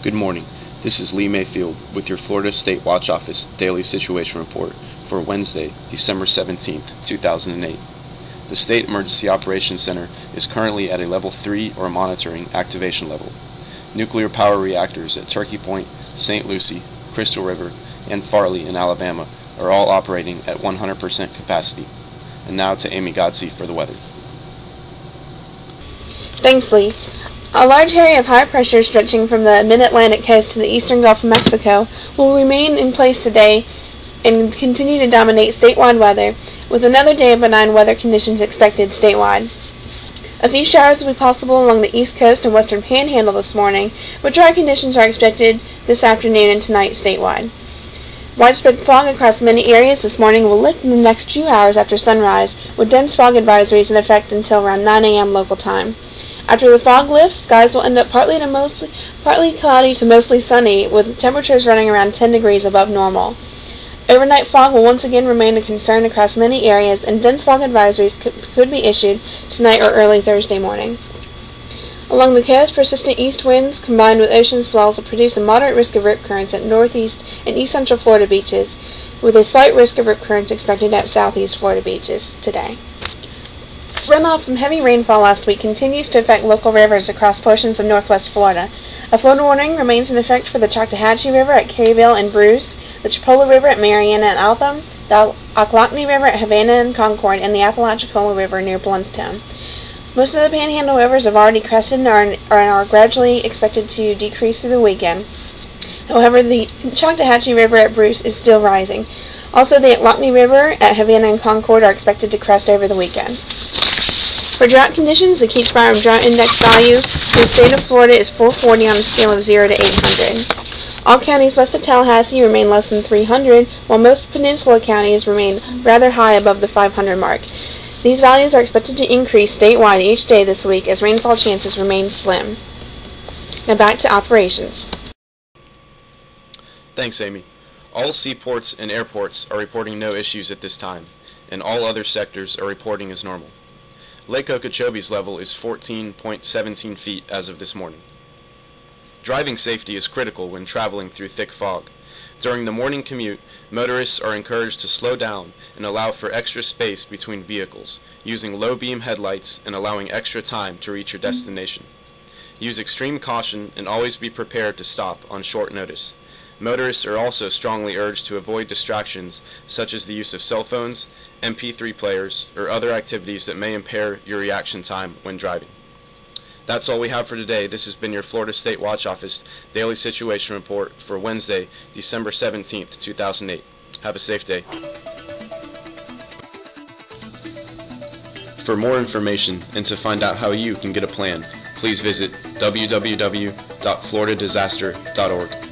Good morning. This is Lee Mayfield with your Florida State Watch Office Daily Situation Report for Wednesday, December 17th, 2008. The State Emergency Operations Center is currently at a level 3 or monitoring activation level. Nuclear power reactors at Turkey Point, St. Lucie, Crystal River, and Farley in Alabama are all operating at 100% capacity. And now to Amy Godsey for the weather. Thanks, Lee. A large area of high pressure stretching from the mid-Atlantic coast to the eastern Gulf of Mexico will remain in place today and continue to dominate statewide weather, with another day of benign weather conditions expected statewide. A few showers will be possible along the east coast and western panhandle this morning, but dry conditions are expected this afternoon and tonight statewide. Widespread fog across many areas this morning will lift in the next few hours after sunrise, with dense fog advisories in effect until around 9 a.m. local time. After the fog lifts, skies will end up partly cloudy to mostly sunny, with temperatures running around 10 degrees above normal. Overnight fog will once again remain a concern across many areas, and dense fog advisories could be issued tonight or early Thursday morning. Along the coast, persistent east winds combined with ocean swells will produce a moderate risk of rip currents at northeast and east central Florida beaches, with a slight risk of rip currents expected at southeast Florida beaches today. Runoff from heavy rainfall last week continues to affect local rivers across portions of northwest Florida. A flood warning remains in effect for the Choctawhatchee River at Caryville and Bruce, the Chipola River at Marianna and Altham, the Ochlockonee River at Havana and Concord, and the Apalachicola River near Bluntstown. Most of the Panhandle rivers have already crested and are gradually expected to decrease through the weekend. However, the Choctawhatchee River at Bruce is still rising. Also, the Ochlockonee River at Havana and Concord are expected to crest over the weekend. For drought conditions, the Keach Byram Drought Index value for the state of Florida is 440 on a scale of 0 to 800. All counties west of Tallahassee remain less than 300, while most peninsula counties remain rather high above the 500 mark. These values are expected to increase statewide each day this week as rainfall chances remain slim. Now back to operations. Thanks, Amy. All seaports and airports are reporting no issues at this time, and all other sectors are reporting as normal. Lake Okeechobee's level is 14.17 feet as of this morning. Driving safety is critical when traveling through thick fog. During the morning commute, motorists are encouraged to slow down and allow for extra space between vehicles, using low-beam headlights and allowing extra time to reach your destination. Use extreme caution and always be prepared to stop on short notice. Motorists are also strongly urged to avoid distractions such as the use of cell phones, MP3 players, or other activities that may impair your reaction time when driving. That's all we have for today. This has been your Florida State Watch Office Daily Situation Report for Wednesday, December 17th, 2008. Have a safe day. For more information and to find out how you can get a plan, please visit www.floridadisaster.org.